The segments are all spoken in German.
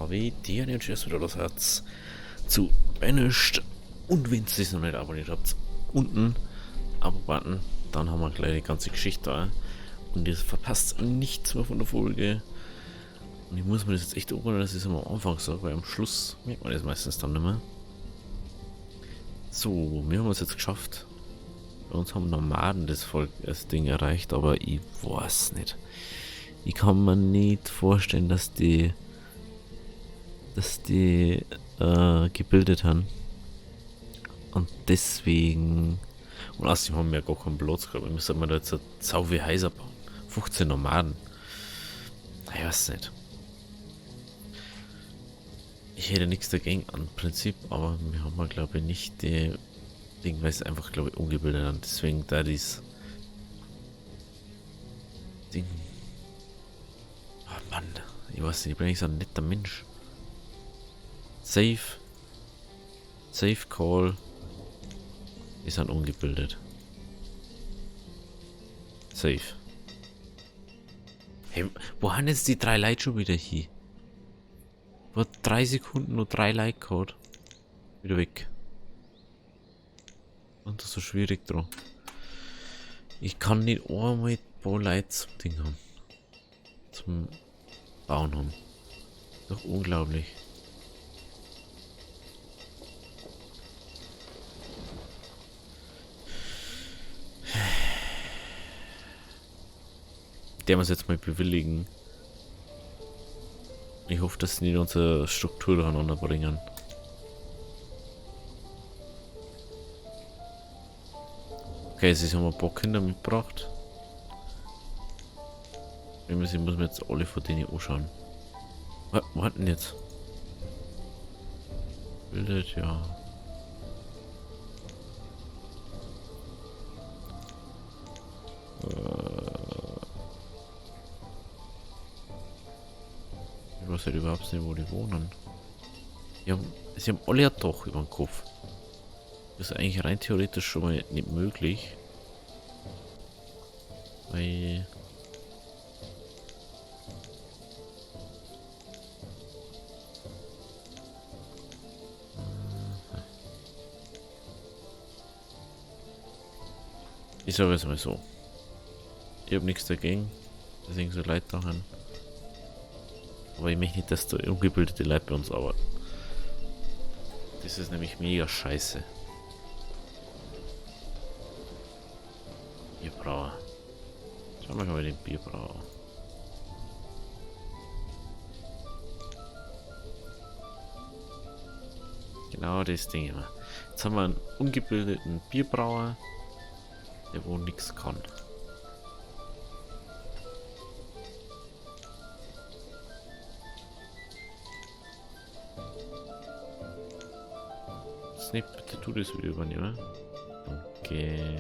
Wie dir und tschüss wieder das Herz zu Banished. Und wenn ihr es noch nicht abonniert habt, unten Abo-Button, dann haben wir gleich die ganze Geschichte da. Und ihr verpasst nichts mehr von der Folge. Und ich muss mir das jetzt echt umgehen, dass ich es am Anfang sage, weil am Schluss merkt man das meistens dann nicht mehr. So, wir haben es jetzt geschafft. Bei uns haben Nomaden das Ding erreicht, aber ich weiß nicht. Ich kann mir nicht vorstellen, dass die gebildet haben. Und deswegen. Und außerdem haben wir ja gar keinen Platz gehabt. Wir müssen da jetzt sau wie Häuser bauen. 15 Nomaden. Ich weiß nicht. Ich hätte nichts dagegen an Prinzip, aber wir haben glaube ich nicht die Ding, weil es einfach glaube ich ungebildet haben. Deswegen da dies Ding. Oh Mann, ich weiß nicht, ich bin eigentlich so ein netter Mensch. Safe Call. Die sind ungebildet. Safe. Hey, wo haben jetzt die 3 Leute schon wieder hier? Vor 3 Sekunden nur 3 Like gehabt. Wieder weg. Und das ist so schwierig dran. Ich kann nicht einmal ein paar Leute zum Ding haben. Zum Bauen haben. Doch unglaublich. Der muss jetzt mal bewilligen. Ich hoffe, dass sie nicht unsere Struktur durcheinander bringen. Okay, sie haben ein paar Kinder mitgebracht. Ich muss mir jetzt alle von denen anschauen. Wo hat denn jetzt? Bildet, ja. Ich weiß halt überhaupt nicht, wo die wohnen. Sie haben alle ein Dach über dem Kopf. Das ist eigentlich rein theoretisch schon mal nicht möglich. Weil... Ich sage es mal so. Ich habe nichts dagegen, deswegen so Leute da haben. Aber ich möchte nicht, dass da ungebildete Leute bei uns arbeiten. Das ist nämlich mega scheiße. Bierbrauer. Schauen wir mal den Bierbrauer. Genau das Ding immer. Jetzt haben wir einen ungebildeten Bierbrauer, der wohl nichts kann. Snip, bitte tu das wieder übernehmen. Okay.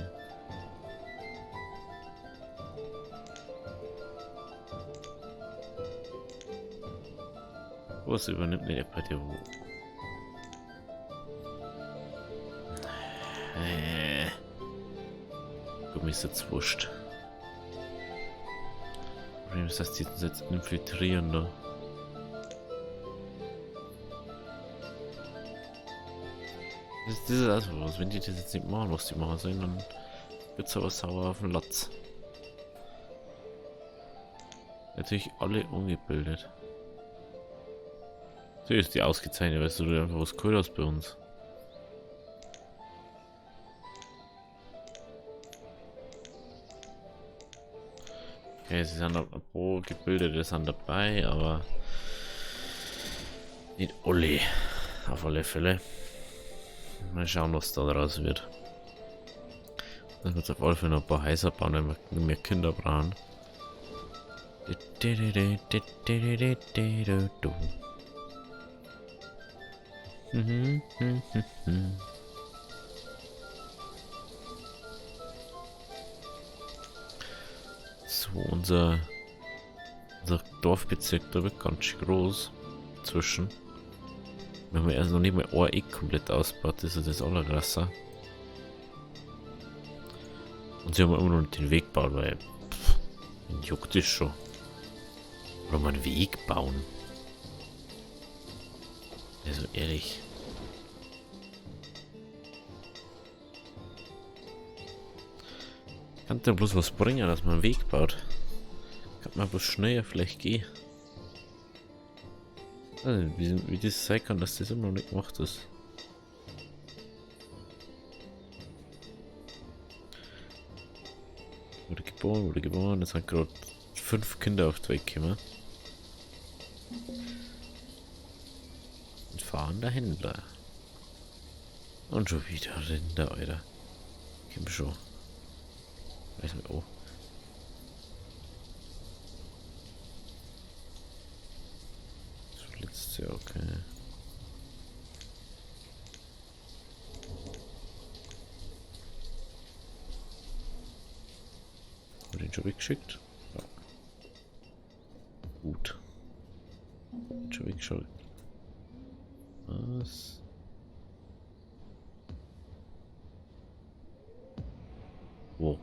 Was übernimmt denn der bei dir wo? Mir ist jetzt wurscht. Problem ist, dass die uns jetzt infiltrieren da. Das ist also was. Wenn die das jetzt nicht machen, was die machen sollen, dann wird es aber sauer auf den Latz. Natürlich alle ungebildet. So ist die ausgezeichnet, weißt du, einfach was cool hast bei uns. Okay, sie sind ein paar Gebildete sind dabei, aber nicht alle. Auf alle Fälle. Mal schauen, was da draus wird. Dann wird es auf alle Fälle noch ein paar Häuser bauen, wenn wir mehr Kinder brauchen. So, unser Dorfbezirk, da wird ganz schön groß. Zwischen. Wir haben erst noch nicht mal ein Eck komplett ausgebaut, das ist das Allerkrasser. Und sie haben immer noch nicht den Weg gebaut, weil juckt das schon. Oder mal einen Weg bauen. Also ehrlich. Kann da bloß was bringen, dass man einen Weg baut. Kann man bloß schneller vielleicht gehen. Also, wie das sein kann, dass das immer noch nicht gemacht ist. Wurde geboren. Es sind gerade 5 Kinder auf die Welt gekommen. Ein fahrender Händler. Und schon wieder Rinder, Alter. Komm schon. Weiß nicht, oh. Das letzte, okay. Haben wir den schon weggeschickt? Ja. Gut. Schon weggeschaut. Was? Wo?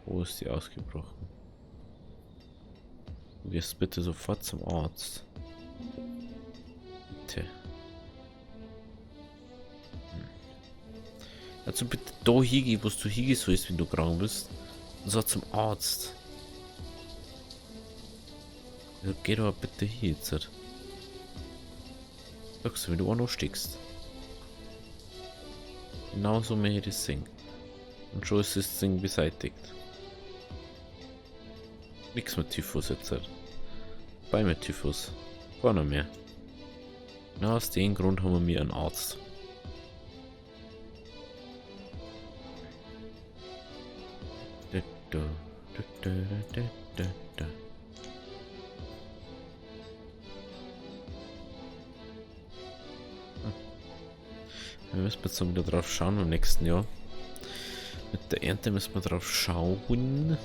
Wo ist die ausgebrochen? Du gehst bitte sofort zum Arzt. Bitte. Also bitte da hingehen, wo du hingehen sollst, wenn du krank bist. Und so zum Arzt. Ja, geh doch bitte hier jetzt. Sagst du, wenn du auch noch stickst. Genauso mehr das Ding. Und schon ist das Ding beseitigt. Nix mit Typhus jetzt. Bei mit Typhus. Gar nicht mehr. Na, aus dem Grund haben wir mir einen Arzt. Wir müssen jetzt mal wieder drauf schauen im nächsten Jahr. Mit der Ernte müssen wir drauf schauen.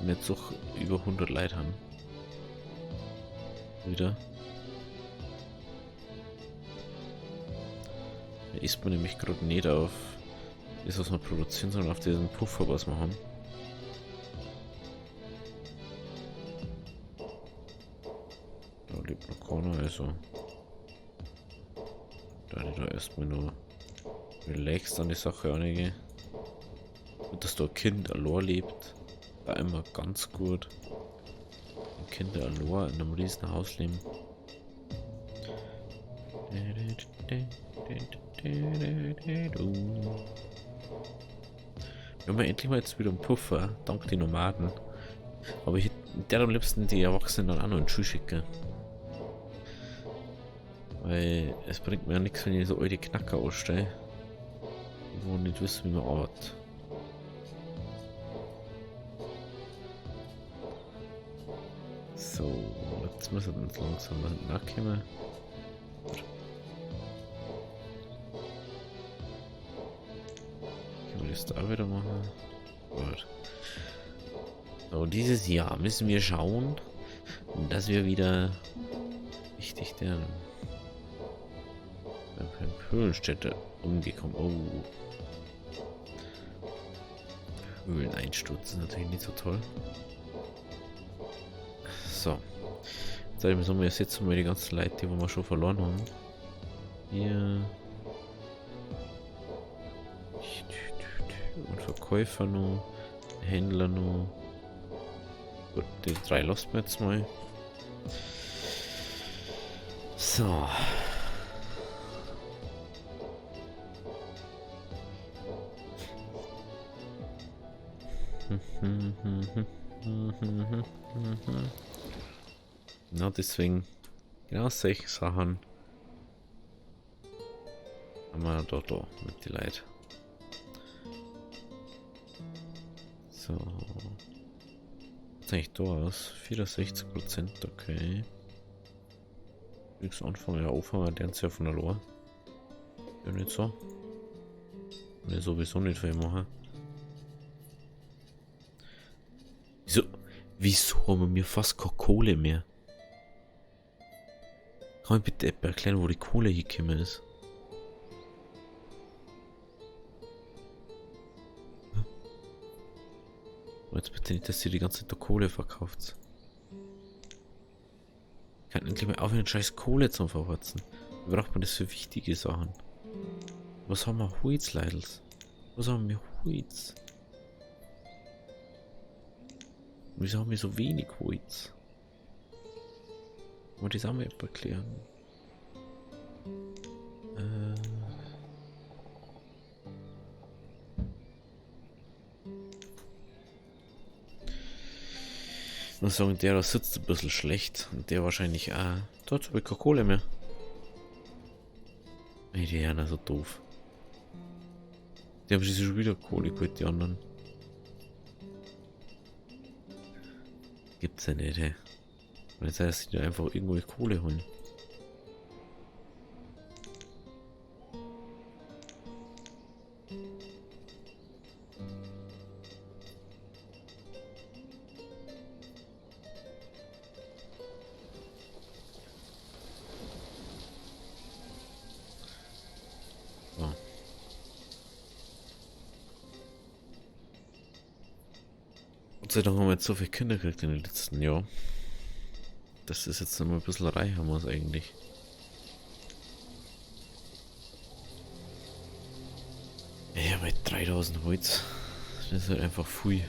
Wir jetzt auch über 100 Leute haben. Wieder. Da isst man nämlich gerade nicht auf das, was wir produzieren, sondern auf diesen Puffer, was wir haben. Da lebt noch keiner, also. Da ich da erstmal nur relaxed an die Sache angehe. Und dass da ein Kind allein lebt, war immer ganz gut. Ein Kind allein in einem riesen Haus leben. Wir haben endlich mal jetzt wieder einen Puffer, dank den Nomaden. Aber ich hätte am liebsten die Erwachsenen dann auch noch in die Schule schicken. Weil es bringt mir ja nichts, wenn ich so alte Knacker ausstelle, wo nicht wissen, wie man arbeitet. So, jetzt müssen wir uns langsam nach hinten nachkommen. Können wir das da wieder machen? Gut. So, dieses Jahr müssen wir schauen, dass wir wieder richtig der Höhlenstätte umgekommen. Oh. Höhleneinsturz ist natürlich nicht so toll. So. Jetzt müssen wir jetzt mal die ganzen Leute, die wir schon verloren haben. Hier. Und Verkäufer noch. Händler noch. Gut, die 3 lassen wir jetzt mal. So. Na, deswegen, genau solche Sachen haben wir da mit den Leuten. So. Was eigentlich da aus? 64%, okay. Nix anfangen, ja, auffangen, der ja von der Lohr. Ja, nicht so. Ne, sowieso nicht viel machen. Wieso haben wir fast keine Kohle mehr? Kann ich bitte erklären, wo die Kohle hingekommen ist? Jetzt bitte nicht, dass ihr die ganze Zeit der Kohle verkauft. Kann endlich mal aufhören, scheiß Kohle zum Verhurzen. Wie braucht man das für wichtige Sachen? Was haben wir? Holz, Leidels. Was haben wir? Holz. Wieso haben wir so wenig Holz? Und das haben wir etwa erklären. Ich muss sagen, der da sitzt ein bisschen schlecht. Und der wahrscheinlich auch. Dort habe ich keine Kohle mehr. Ey, die Herren so doof. Die haben sich schon wieder Kohle geholt, die anderen. Gibt's ja nicht, hey. Und jetzt heißt sie einfach irgendwo Kohle holen. So. Gott sei Dank haben wir jetzt so viele Kinder gekriegt in den letzten Jahren. Dass das jetzt noch mal ein bisschen reicher muss eigentlich. Ja, bei 3000 Holz. Das ist halt einfach viel.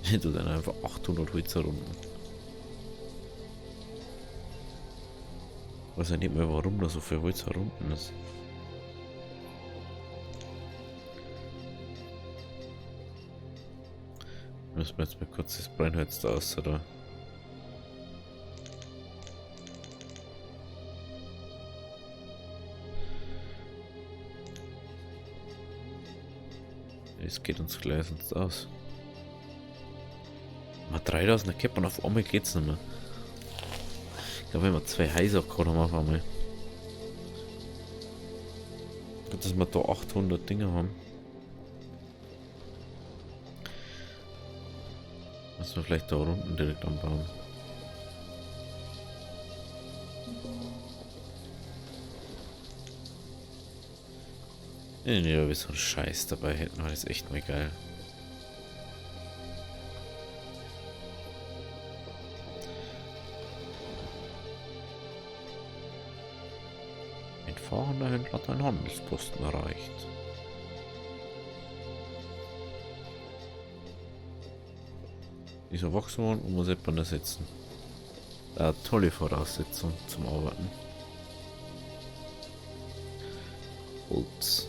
Ich tue dann einfach 800 Holz herunter. Ich weiß ja nicht mehr, warum da so viel Holz herunter ist. Müssen wir jetzt mal kurz das Brennholz da aus, oder? Es geht uns gleich sonst aus. Mal 3000er Kippen, auf einmal geht's nicht mehr. Ich glaube, wenn wir 2 Heiser gerade haben auf einmal. Dass wir da 800 Dinger haben. Müssen wir vielleicht da unten direkt anbauen. Nee, aber so ein Scheiß dabei hätten wir das echt mal geil. Ein fahrender Händler hat einen Handelsposten erreicht. Ist erwachsen worden und muss jemand ersetzen. Tolle Voraussetzung zum Arbeiten. Holz.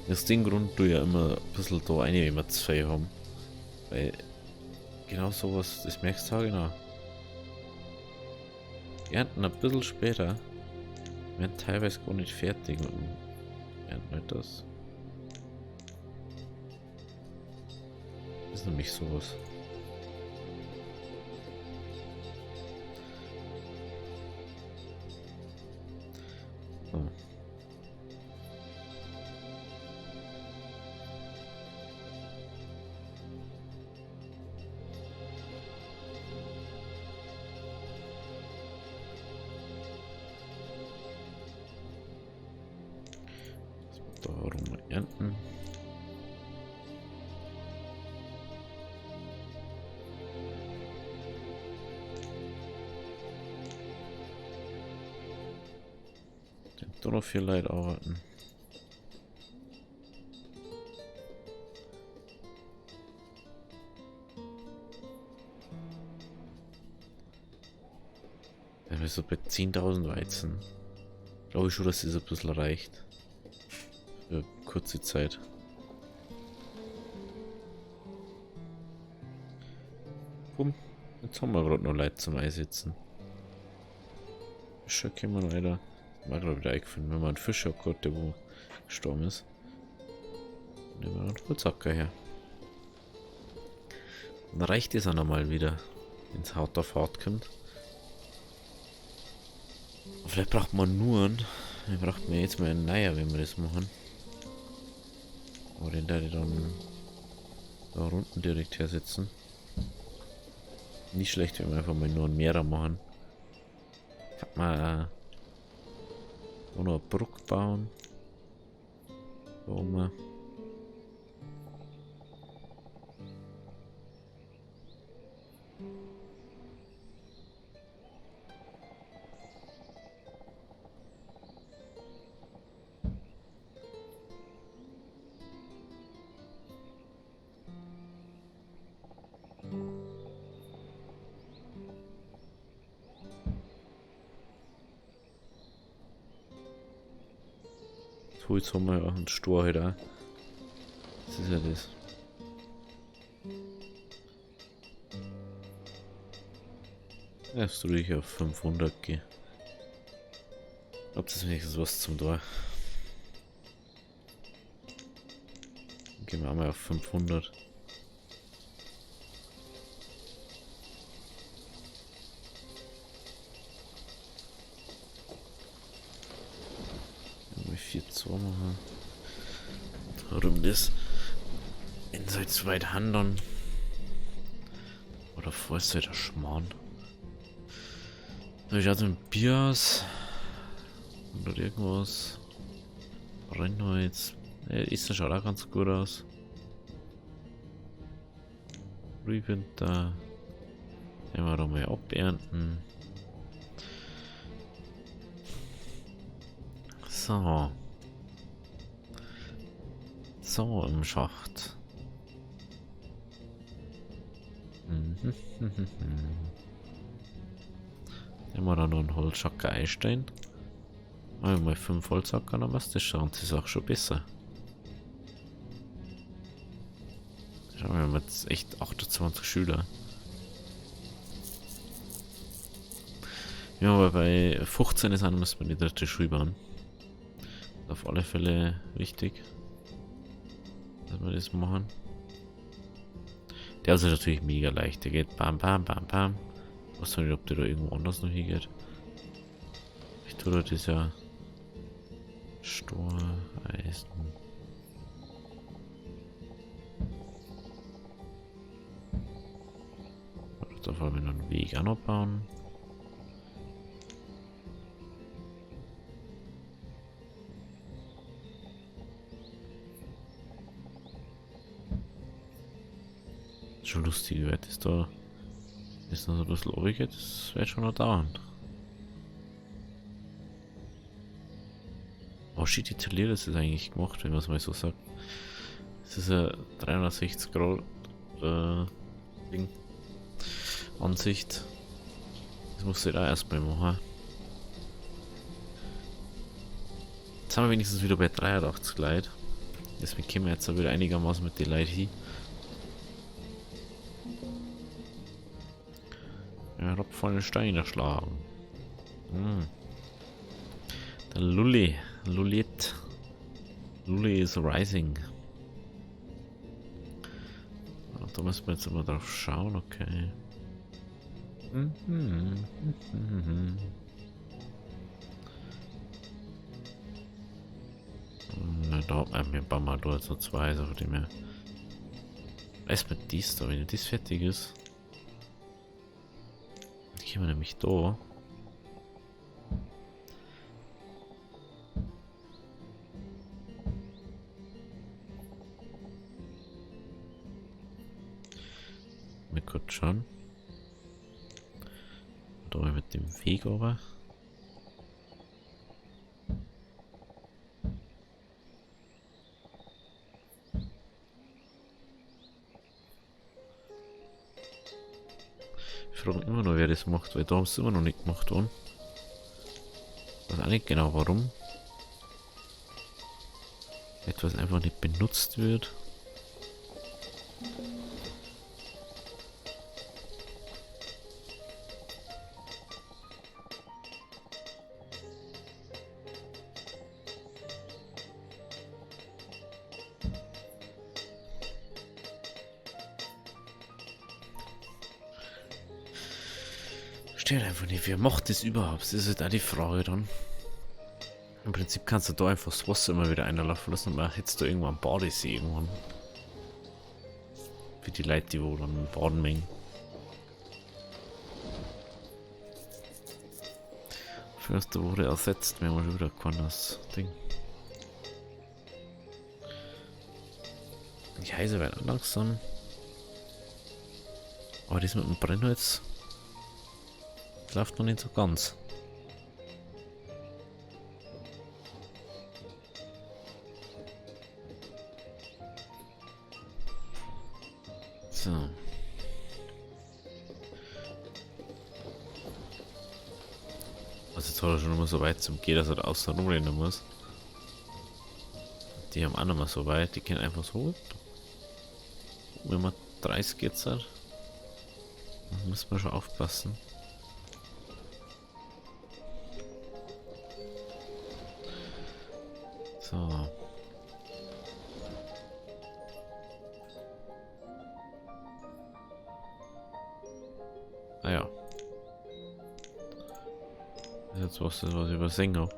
Aus dem Grund tue ich ja immer ein bisschen da rein, wenn wir 2 haben. Weil genau sowas, das merkst du auch genau. Die ernten ein bisschen später. Werden teilweise gar nicht fertig und ernten halt das. Das ist nämlich sowas. So. Da rum ernten. Da noch 4 Leute arbeiten. Ja, so bei 10.000 Weizen. Glaube ich schon, dass das ein bisschen reicht. Für kurze Zeit. Bumm. Jetzt haben wir gerade noch Leute zum Einsetzen. Fischer können wir noch weiter. Mal gerade wieder eingefallen, wenn man einen Fischer hat, der wo gestorben ist. Nehmen wir einen Holzacker her. Dann reicht es auch nochmal wieder, wenn es hart auf hart kommt. Vielleicht braucht man nur einen. Dann braucht man jetzt mal einen neuer, wenn wir das machen. Aber den da dann da unten direkt hersetzen. Nicht schlecht, wenn wir einfach mal nur einen mehrer machen. Kann man auch noch eine Brücke bauen. Da oben. Holz haben wir ja und Stor halt auch. Das ist ja das. Erst ruhig auf 500 gehen. Ob das wenigstens was zum Tor. Gehen wir einmal auf 500. Wenn wir 4-2 machen. Warum das? In so weit handern. Oder Vollzeit der Schmarrn. So, ich hatte ein Bier aus. Oder irgendwas. Brennholz. Ist das schaut auch ganz gut aus. Frühwinter. Immer noch mal abernten. So. So im Schacht. Immer da noch einen Holzschacker einstellen. Mal 5 Holzhacker noch was, das schaut sich auch schon besser. Schauen wir mal, jetzt echt 28 Schüler. Ja, aber bei 15 ist müssen wir die dritte Schule bauen. Auf alle Fälle wichtig, dass wir das machen. Der ist natürlich mega leicht, der geht bam bam bam bam. Ich weiß nicht, ob der da irgendwo anders noch hingeht. Ich tue das ja Stor, Eisen. Da wollen wir noch einen Weg auch noch bauen. Schon lustig, wird das da ist noch so das Lobige, das wird schon noch dauern. Oh shit, die Talier, das ist eigentlich gemacht, wenn man es mal so sagt. Das ist ja 360 Grad Ding. Ansicht. Das musst du da erstmal machen. Jetzt haben wir wenigstens wieder bei 83 Leute. Deswegen können wir jetzt auch wieder einigermaßen mit den Leuten hin. Ja, hab voll einen Stein erschlagen. Der Lully. Lullet. Lully is rising. Da müssen wir jetzt immer drauf schauen, okay. Da wir bauen mal dort so 2, so die mehr. Erst mit dies da, wenn das fertig ist. Gehen wir nämlich da. Mir kurz schauen. Da mit dem Weg aber. Ich frage mich immer noch, wer das macht, weil da haben sie es immer noch nicht gemacht worden. Ich weiß auch nicht genau warum. Etwas einfach nicht benutzt wird. Steht einfach nicht, wer macht das überhaupt? Das ist halt auch die Frage dann. Im Prinzip kannst du da einfach das Wasser immer wieder einlaufen lassen und man hättest da irgendwann einen Badesee irgendwann. Für die Leute, die wo dann baden mengen. Förster wurde ersetzt, wenn man schon wieder kann das Ding. Die Heise werden langsam. Aber das mit dem Brennholz läuft noch nicht so ganz. So. Also jetzt hat er schon immer so weit zum Gehen, dass er da außen rumrennen muss. Die haben auch noch mal so weit, die können einfach so. Wenn man 30 jetzt hat, muss man schon aufpassen. So. Ah ja. Das ist jetzt was ich übersehen habe.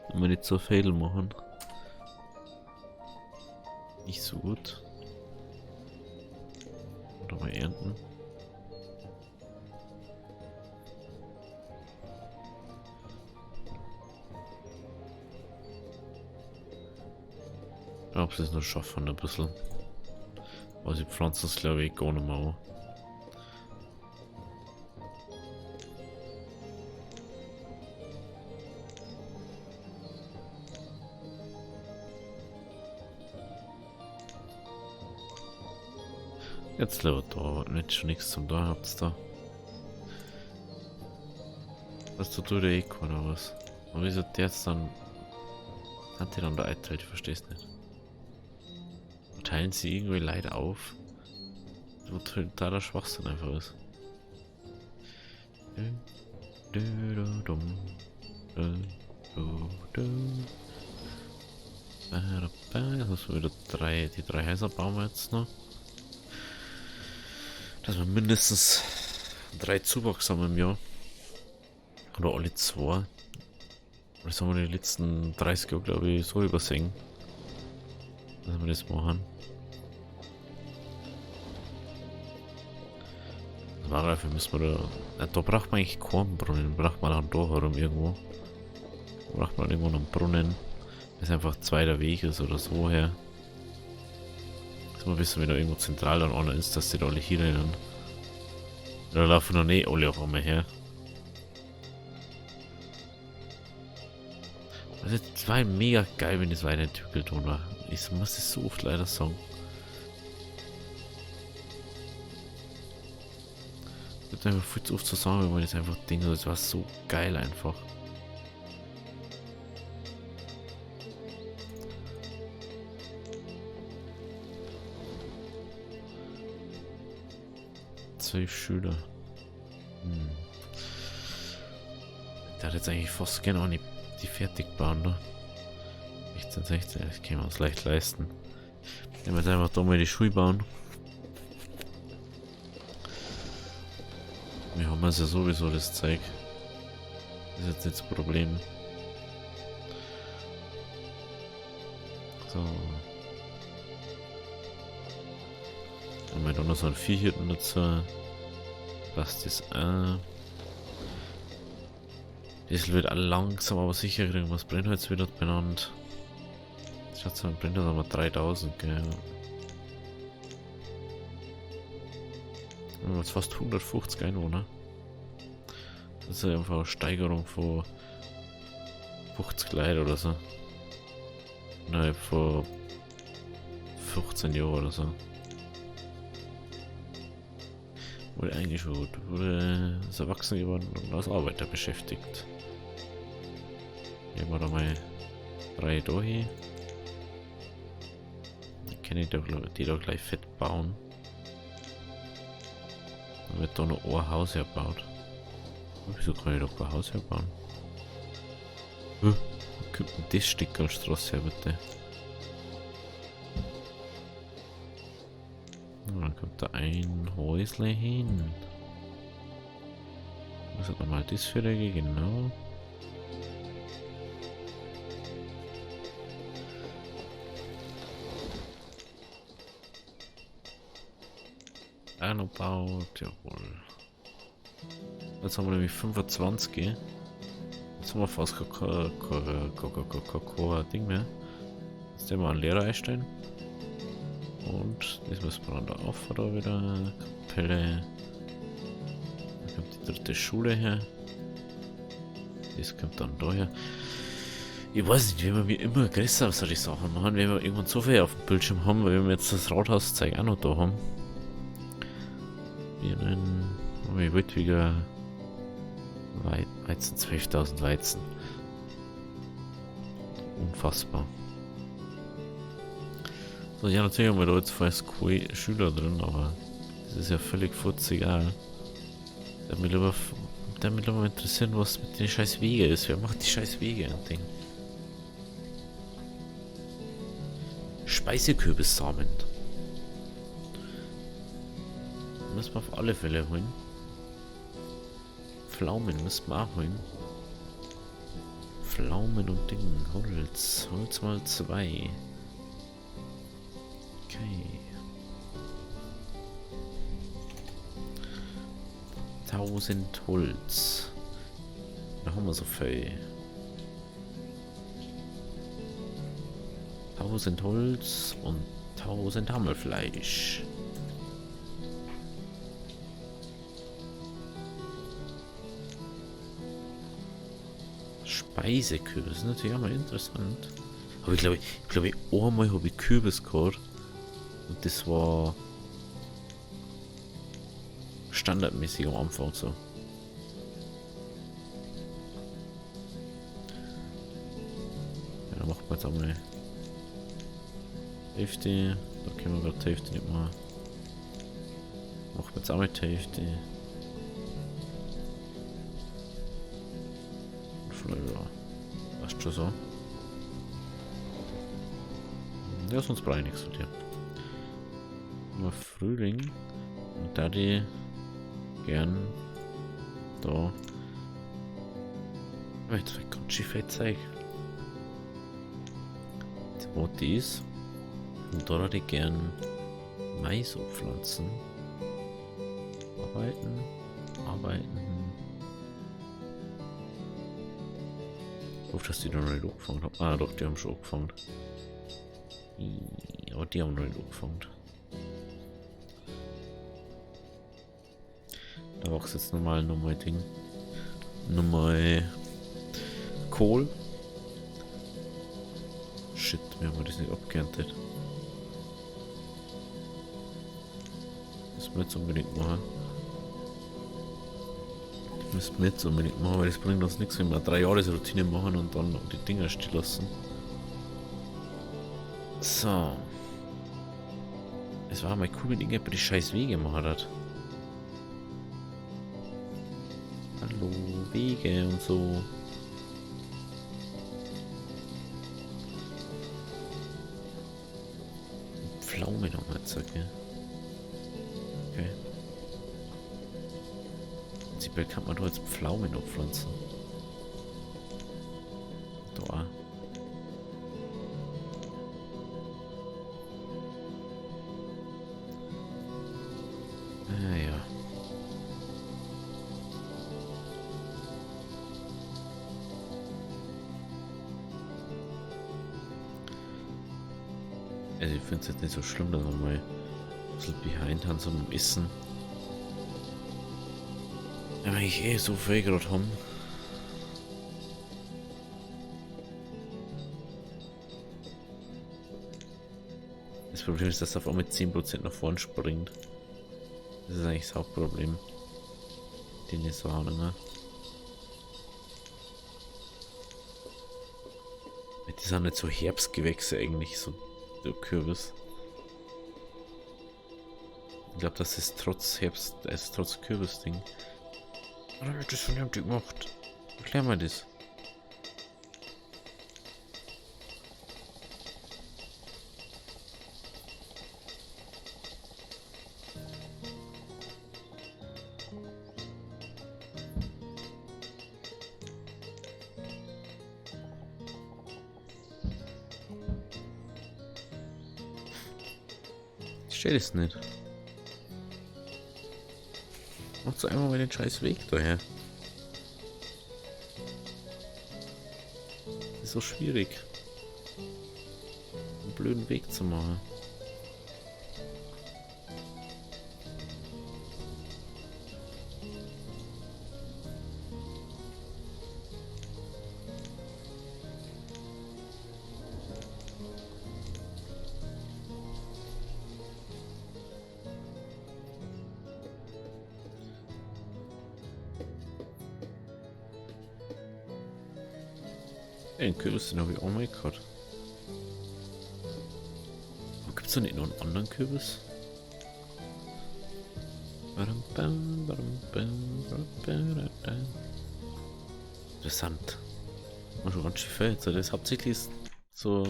Wenn wir nicht so Fädel machen. Nicht so gut. Oder mal ernten. Ich glaube, sie es noch schaffen ein bisschen. Aber sie pflanzen es glaube ich gar nicht mehr an. Jetzt lieber da, aber nicht schon nichts zum da habt's da. Was tut der eh keiner was? Und wieso der jetzt dann. Hat die dann da einteilt? Ich versteh's nicht. Teilen sie irgendwie Leute auf? Wo da der Schwachsinn einfach ist. Jetzt müssen wir wieder die drei Häuser bauen wir jetzt noch. Dass wir mindestens 3 Zuwachs haben im Jahr. Oder alle 2. Das haben wir die letzten 30 Jahre, glaube ich, so übersehen. Dass wir das machen. Dafür müssen wir da braucht man eigentlich keinen Brunnen. Braucht man dann da herum irgendwo. Braucht man irgendwo einen Brunnen. Das einfach zweiter Weg ist oder so her. Dass wir wissen, wenn da irgendwo zentral dann einer ist, dass die da alle hier rennen. Da laufen noch nicht alle auf einmal her. Also es war mega geil, wenn das weiterentwickelt wurde. Ich muss es so oft leider sagen. Ich würde einfach viel zu oft so sagen, wenn man das einfach denkt, das war so geil einfach. Schüler. Der hat jetzt eigentlich fast genau die fertig bauen, ne? 16, das können wir uns leicht leisten. Wenn wir jetzt einfach da mal die Schuhe bauen. Wir haben also sowieso das Zeug. Das ist jetzt nicht das Problem. So. Haben wir dann noch so ein Viehhirten dazu. Passt das an. Das wird langsam aber sicher kriegen, was Brennholz wieder benannt. Ich hatte so ein Brennholz haben wir 3000, gell. Wir haben jetzt fast 150 Einwohner. Das ist einfach eine Steigerung von 50 Leute oder so. Nein, vor 15 Jahren oder so. Wurde eingeschult, wurde als Erwachsener geworden und als Arbeiter beschäftigt. Nehmen wir da mal 3 da hin. Dann kann ich die da gleich fett bauen. Dann wird da noch ein Haus hergebaut. Wieso kann ich da kein Haus herbauen? Wo kommt denn das Stück an Straße her, bitte? Dann kommt da ein Häusle hin. Was hat nochmal das für die? Genau. Baut, jawohl. Jetzt haben wir nämlich 25. Jetzt haben wir fast kein Ding mehr. Jetzt werden wir einen Lehrer einstellen. Und das müssen wir dann da auf oder wieder. Kapelle. Dann kommt die dritte Schule her. Das kommt dann da her. Ich weiß nicht, wenn wir immer größer solche Sachen machen, wenn wir irgendwann so viel auf dem Bildschirm haben, weil wir jetzt das Rathauszeug auch noch da haben. Wir nennen Witwiger Weizen, 12.000 Weizen. Unfassbar. So, ja, natürlich haben wir da jetzt fast keine Schüler drin, aber das ist ja völlig furzegal. Da mich lieber interessieren, was mit den scheiß Wege ist. Wer macht die scheiß Wege und Ding? Speisekürbissamen. Müssen wir auf alle Fälle holen. Pflaumen müssen wir auch holen. Pflaumen und Ding. Holz. Holz mal 2. Okay. 1000 Holz. Da haben wir so viel. 1000 Holz und 1000 Hammelfleisch. Speisekürbis, das ist natürlich auch mal interessant. Aber ich glaube, einmal habe ich Kürbis gehabt. Und das war standardmäßig am Anfang so. Ja, dann machen wir jetzt einmal die Hälfte. Da können wir gerade die Hälfte nicht mehr. Machen wir jetzt einmal die Hälfte. Ja, passt schon so. Ja, sonst brauche ich nichts von dir. Mal Frühling. Und da die gern da. Aber jetzt wird ganz schön fett zeigen. Jetzt wo dies. Und da die gern Mais pflanzen. Arbeiten. Ich hoffe, dass die da noch nicht angefangen haben. Ah, doch, die haben schon angefangen. Aber die haben noch nicht angefangen. Da wächst jetzt nochmal Ding. Nochmal Kohl. Shit, wir haben das nicht abgeerntet. Das müssen wir jetzt unbedingt machen. Müssen wir jetzt unbedingt machen, weil das bringt uns nichts, wenn wir 3 Jahresroutine machen und dann die Dinger stehen lassen. So. Es war mal cool, wenn irgendjemand die scheiß Wege gemacht hat. Hallo, Wege und so. Pflaume noch mal zacke. Okay. Prinzipiell kann man doch jetzt Pflaumen abpflanzen. Da. Ah ja. Also ich finde es jetzt nicht so schlimm, dass wir mal ein bisschen behind haben, so beim Essen. Ja, wenn ich eh so viel gerade haben. Das Problem ist, dass er auf einmal 10% nach vorn springt. Das ist eigentlich das Hauptproblem. Den ich so habe, ne? Die sind nicht so Herbstgewächse eigentlich, so der Kürbis. Ich glaube, das ist trotz Herbst, trotz Kürbisding. Oder wird das von dem gemacht? Erklär mal das. Ich stell es nicht. Macht so einmal mal den scheiß Weg daher. Das ist so schwierig, einen blöden Weg zu machen. Den Kürbis, den habe ich auch mal gehabt. Wo gibt Gibt's da nicht noch einen anderen Kürbis? Interessant. Und schon ganz schön viel. Das ist hauptsächlich so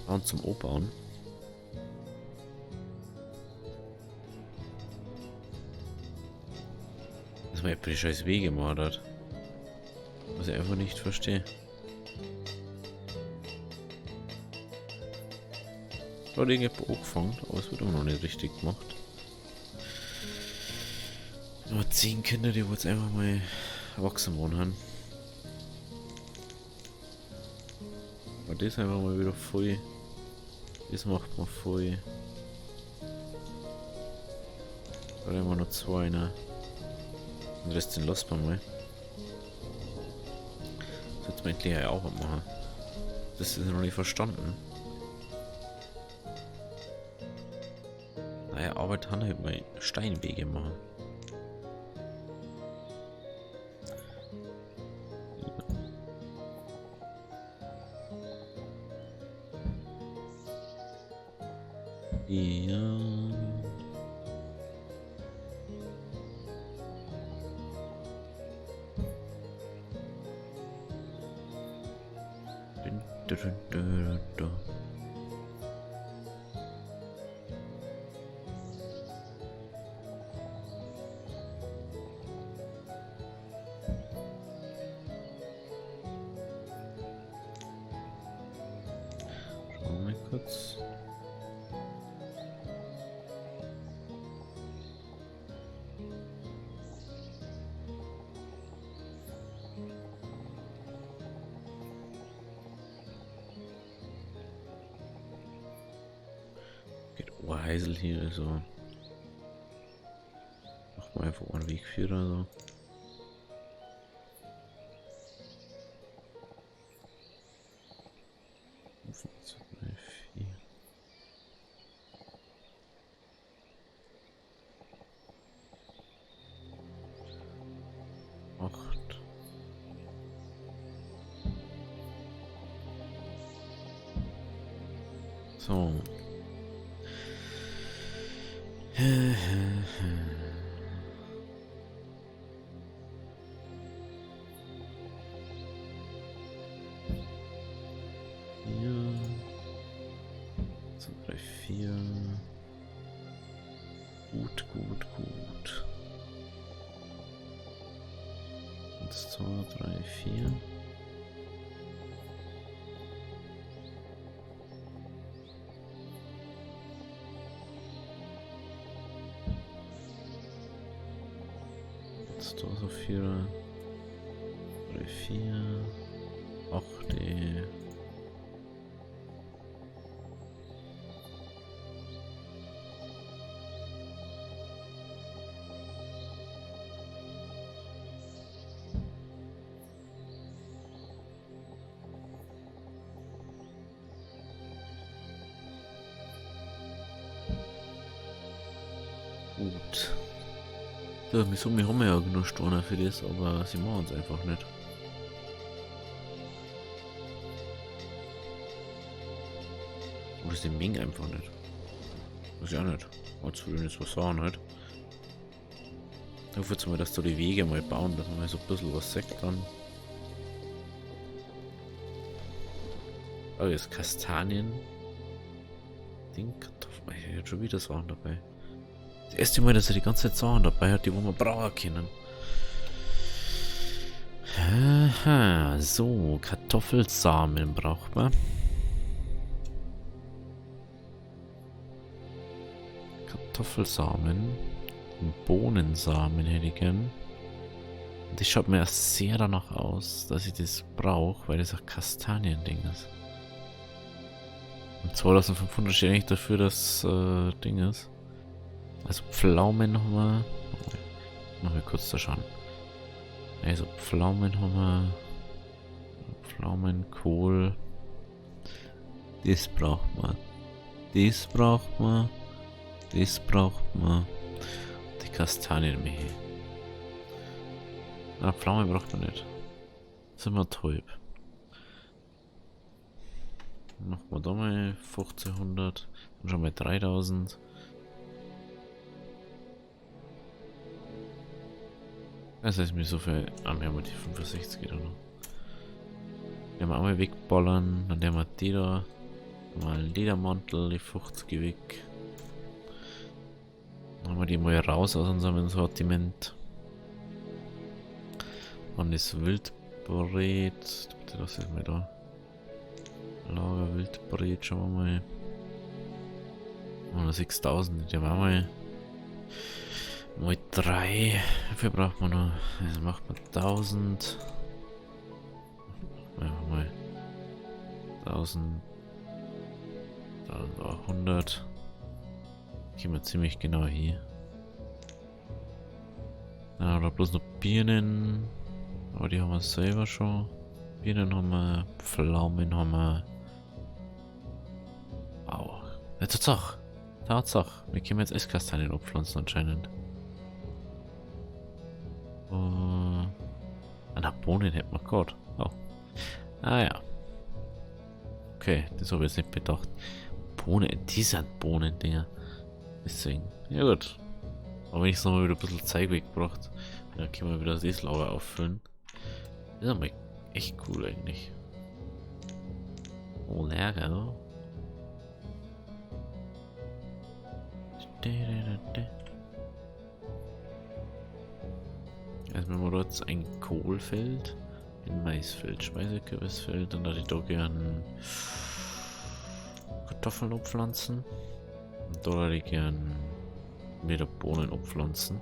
Raum zum Aufbauen. Dass man einfach die scheiß Wege gemacht hat. Was ich einfach nicht verstehe. Oder irgendjemand angefangen, aber es wird immer noch nicht richtig gemacht. Nur 10 Kinder, die jetzt einfach mal erwachsen worden haben. Aber das einfach mal wieder voll. Das macht man voll. Da haben wir noch 2, ne? Den Rest den lassen wir mal. Das wird man endlich auch machen. Das ist noch nicht verstanden. Naja, Arbeit kann halt mal Steinwege machen. Ja. Schauen wir mal kurz. Heisel hier, also mach mal einfach einen Wegführer so. Acht. So. So, 3, 4. Gut, gut, gut. 1, 2, 3, 4. Jetzt so 4, 3, 4, 8. Gut. Ja, wir haben ja genug Stoner für das, aber sie machen es einfach nicht. Oder sie mengen einfach nicht. Weiß ich auch nicht. Wozu will jetzt was sagen halt. Ich hoffe jetzt mal, dass da die Wege mal bauen, dass man mal so ein bisschen was sagt dann. Oh, jetzt Kastanien. Den Kartoffeln. Ich habe schon wieder Sachen dabei. Das erste Mal, dass er die ganze Zeit Sachen dabei hat, die wo man brauchen können. Aha, so, Kartoffelsamen braucht man. Kartoffelsamen. Bohnensamen hätte ich gern. Und das schaut mir sehr danach aus, dass ich das brauche, weil das ein Kastanien-Ding ist. Und 2500 steht eigentlich dafür, dass Ding ist. Also Pflaumen haben wir. Noch mal kurz da schauen. Also Pflaumen haben wir. Pflaumen, Kohl. Das braucht man. Das braucht man. Das braucht man. Die Kastanienmehl. Na, Pflaumen braucht man nicht. Sind wir taub. machen wir da mal 1500. Dann schon mal 3000. Das heißt mir so viel. Ah, wir haben die 65 da noch. Die haben wir auch mal wegballern. Dann haben wir die da. Mal einen Ledermantel, die 50 weg. Dann haben wir die mal raus aus unserem Sortiment. Dann ist Wildbret. Bitte, das ist mal da. Lager Wildbret, schauen wir mal. Oder 6000, die haben wir auch mal 3. Dafür braucht man noch. Also macht man 1000. Einfach mal 1000. Dann auch 100. Gehen wir ziemlich genau hier. Ja, oder bloß noch Birnen. Aber die haben wir selber schon. Birnen haben wir. Pflaumen haben wir. Wow. Ja, Tatsache. Tatsache. Wir können jetzt Esskastanien abpflanzen anscheinend. Na, Bohnen hätten wir gerade. Oh. Ah ja. Okay, das habe ich jetzt nicht bedacht. Bohnen, die sind Bohnen-Dinger. Deswegen. Ja gut. Aber wenn ich noch mal wieder ein bisschen Zeug weggebracht, dann können wir wieder das Lager auffüllen. Das ist aber echt cool eigentlich. Oh, Lager. Also wenn wir dort ein Kohlfeld, ein Maisfeld, Speisekürbisfeld, dann würde ich da gern Kartoffeln abpflanzen. Und da würde ich gern wieder Bohnen abpflanzen.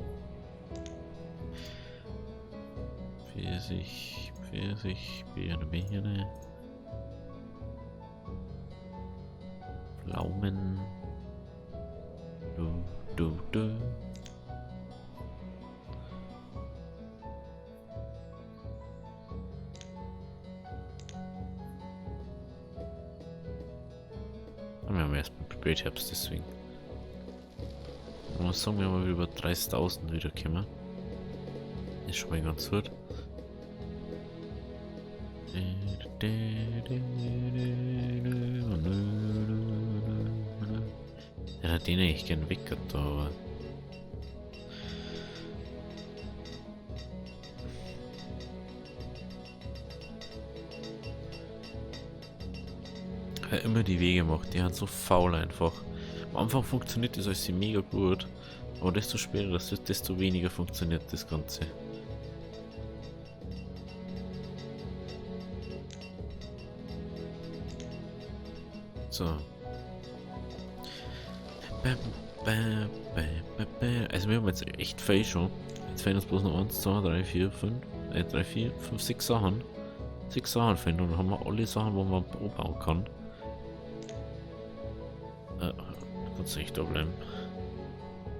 Pfirsich, Birne. Pflaumen. Du. Wir haben erstmal Spätherbst, deswegen. Ich muss sagen, wir haben über 30.000 wieder kommen. Ist schon mal ganz gut. Ja, hat den eigentlich gern weggehört, aber. Immer die Wege macht, die haben so faul einfach. Am Anfang funktioniert das alles mega gut, aber desto später, desto weniger funktioniert das Ganze. So. Also wir haben jetzt echt viel schon. Jetzt fehlen uns bloß noch 1, 2, 3, 4, 5, 3, 4, 5, 6 Sachen. 6 Sachen fehlen und dann haben wir alle Sachen, wo man bauen kann. Kannst du nicht da bleiben.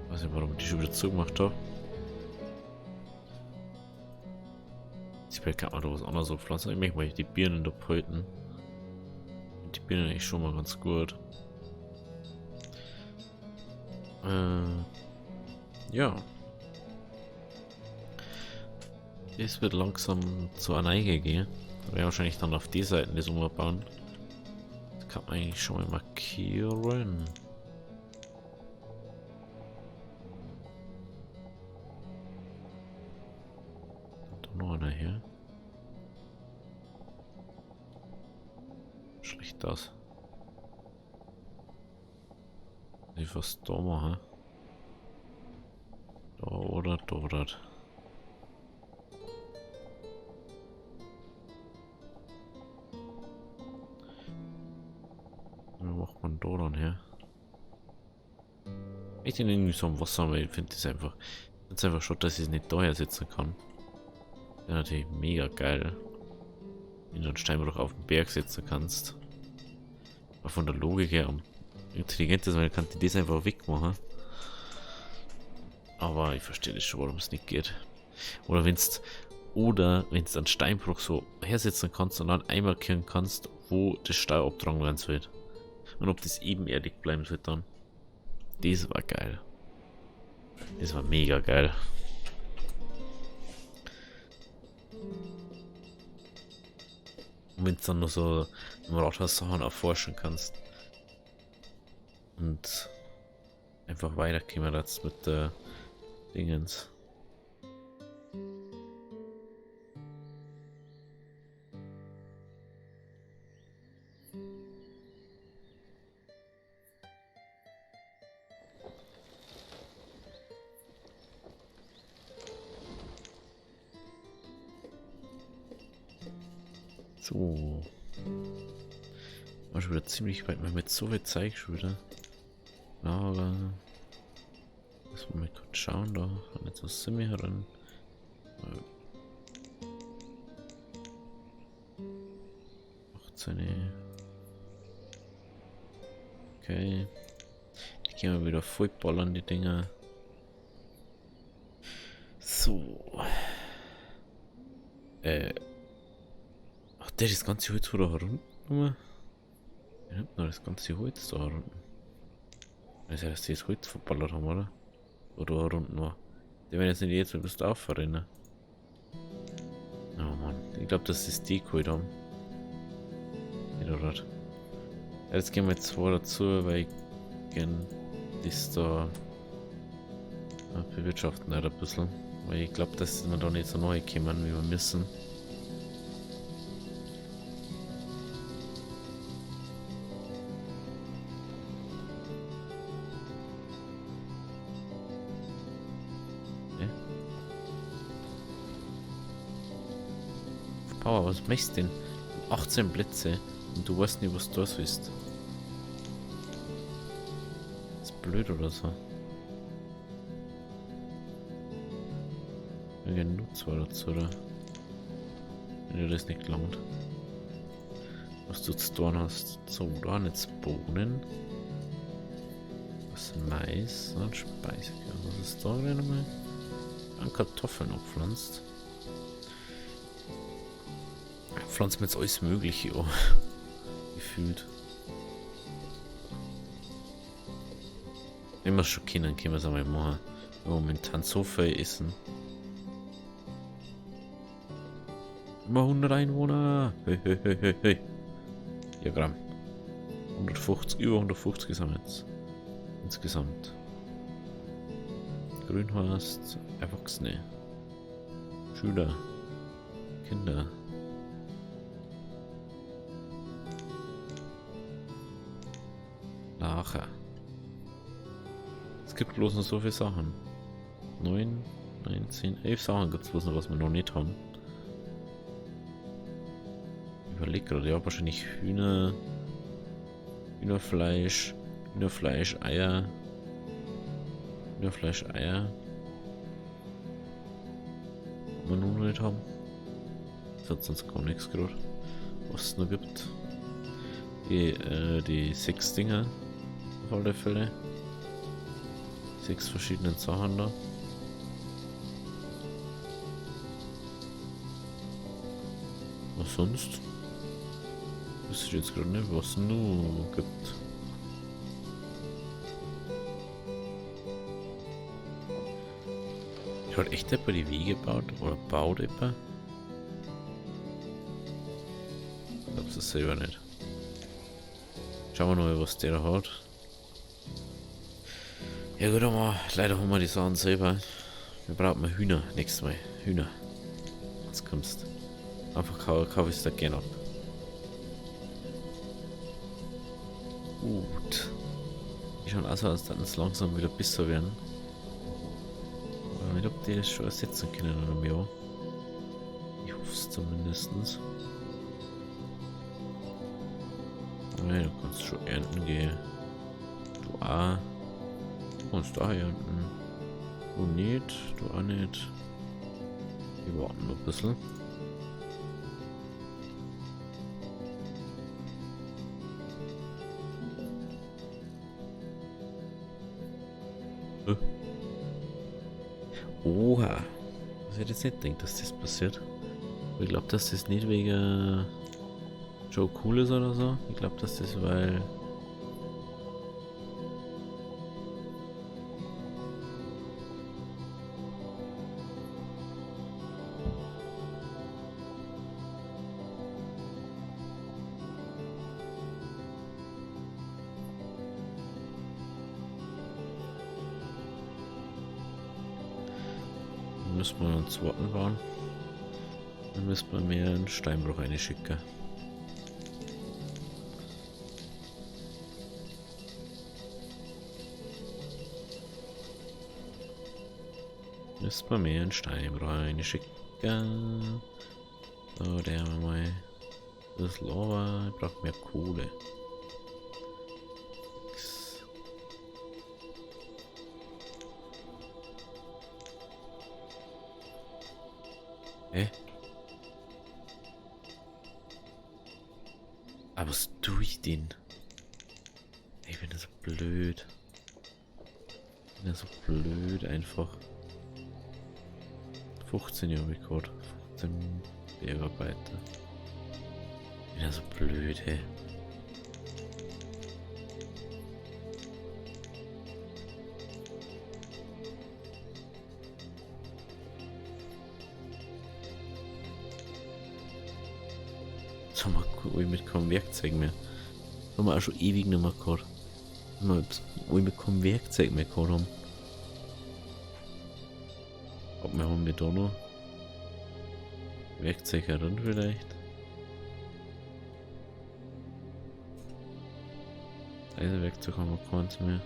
Weiß nicht, warum ich die schon wieder zugemacht habe. Jetzt kann man da was anderes so pflanzen. Ich möchte mal die Birnen da behalten. Die Birnen eigentlich schon mal ganz gut. Ja. Es wird langsam zu einer Neige gehen. Da werden wahrscheinlich dann auf die Seiten das umbauen. Das kann man eigentlich schon mal markieren. Noch einer hier. Schlecht aus. Ich was da machen. Da oder dort. Wie macht man da dann her? Ich den irgendwie so am Wasser, weil ich finde das einfach. Jetzt einfach schon, dass ich es nicht daher sitzen kann. Ja, natürlich mega geil. Wenn du einen Steinbruch auf den Berg setzen kannst. Aber von der Logik her am intelligentesten, weil kann die das einfach wegmachen. Aber ich verstehe das schon, warum es nicht geht. Oder wenn du einen Steinbruch so hersetzen kannst und dann einmal kehren kannst, wo das Steuer abgetragen werden soll. Und ob das ebenerdig bleiben wird dann. Das war geil. Das war mega geil. Und wenn du dann noch so im Rathaus Sachen erforschen kannst. Und einfach weiterkommen jetzt mit der Dingens. So. War schon wieder ziemlich weit. Mit so viel Zeug schon wieder. Aber. Lass mal kurz schauen da. Und jetzt was sind wir heran. 18. Okay. Die gehen wir wieder voll ballern, die Dinger. So. Ach, der das ganze Holz wieder herunter. Ich hab noch das ganze Holz da herunter. Das heißt, dass die das Holz verballert haben, oder? Oder herunter war. Die werden jetzt nicht jetzt bis da aufrennen. Oh Mann. Ich glaube, dass sie das die geholt haben. Oder was? Jetzt gehen wir jetzt zwei dazu, weil ich gern das da bewirtschaften halt ein bisschen. Weil ich glaube, dass wir da nicht so neu kommen, wie wir müssen. Okay. Power, was machst du denn? 18 Blitze und du weißt nicht, was du da sollst. Ist blöd oder so. Genug zwar dazu, oder? Wenn dir das nicht gelangt. Was du zu tun hast. So, da jetzt Bohnen. Was Mais und Speisekörner. Was ist da gerade nochmal? An Kartoffeln abpflanzt. Pflanzt mir jetzt alles Mögliche an. Gefühlt. Wenn wir es schon können wir es einmal machen. Momentan so viel essen. Immer 100 Einwohner. Hey, hey, hey, hey, hey. Ja, Gramm. 150, über 150 sind wir jetzt. Insgesamt. Grün heißt Erwachsene. Schüler. Kinder. Lacher. Es gibt bloß noch so viele Sachen. 9, 10, 11 Sachen gibt es bloß noch, was wir noch nicht haben. Überleg gerade, ja, wahrscheinlich Hühnerfleisch, Eier. Hühnerfleisch, Eier. Was wir noch nicht haben. Das hat sonst gar nichts gerade. Was es noch gibt. Die 6 Dinger. Auf alle Fälle. 6 verschiedene Sachen da. Was sonst? Das ist jetzt gerade nicht, was es nur gibt. Ich habe echt etwa die Wege gebaut oder baut etwa. Ich glaube es selber nicht. Schauen wir mal, was der da hat. Ja gut, aber leider haben wir die Sachen selber. Wir brauchen mal Hühner nächstes Mal. Hühner. Jetzt kommst. Einfach kaufe ich es da gerne ab. Gut. Die schauen aus, als dann es langsam wieder besser werden. Aber nicht, ob die das schon ersetzen können in einem Jahr. Ich hoffe es zumindest. Nee, du kannst schon ernten gehen. Du auch. Du kannst auch ernten. Du nicht, du auch nicht. Wir warten noch ein bisschen. Oha. Ich hätte jetzt nicht gedacht, dass das passiert. Aber ich glaube, dass das nicht wegen Joe cool ist oder so. Ich glaube, dass das weil... müssen wir uns warten bauen. Dann müssen wir mehr einen Steinbruch reinschicken. Müssen wir mehr einen Steinbruch reinschicken. So, der haben wir mal das Lava. Ich brauche mehr Kohle. Hä? Aber was tue ich denn? Ich bin da so blöd. Ich bin da so blöd einfach. 15 Jahre Rekord. 15 Bergarbeiter. Ich bin da so blöd, hey. Jetzt haben wir mit keinem Werkzeug mehr. Das haben wir auch schon ewig nicht mehr gehabt. Wo wir kein Werkzeug mehr gehabt haben. Ob wir haben wir da noch Werkzeug heran vielleicht? Eisenwerkzeug haben wir keins mehr.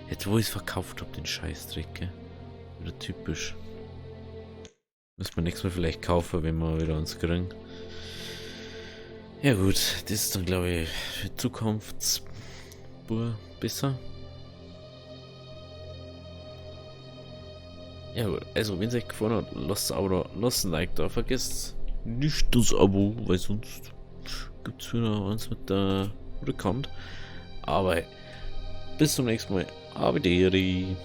Jetzt wo ich es verkauft habe, den Scheißdreck, gell? Wieder typisch. Müssen wir nächstes Mal vielleicht kaufen, wenn wir wieder uns kriegen. Ja gut, das ist dann glaube ich für Zukunftsspur besser. Ja gut, also wenn es euch gefallen hat, lasst ein Like da, vergesst nicht das Abo, weil sonst gibt es wieder eins mit der Rückhand. Aber bis zum nächsten Mal. Arrivederci.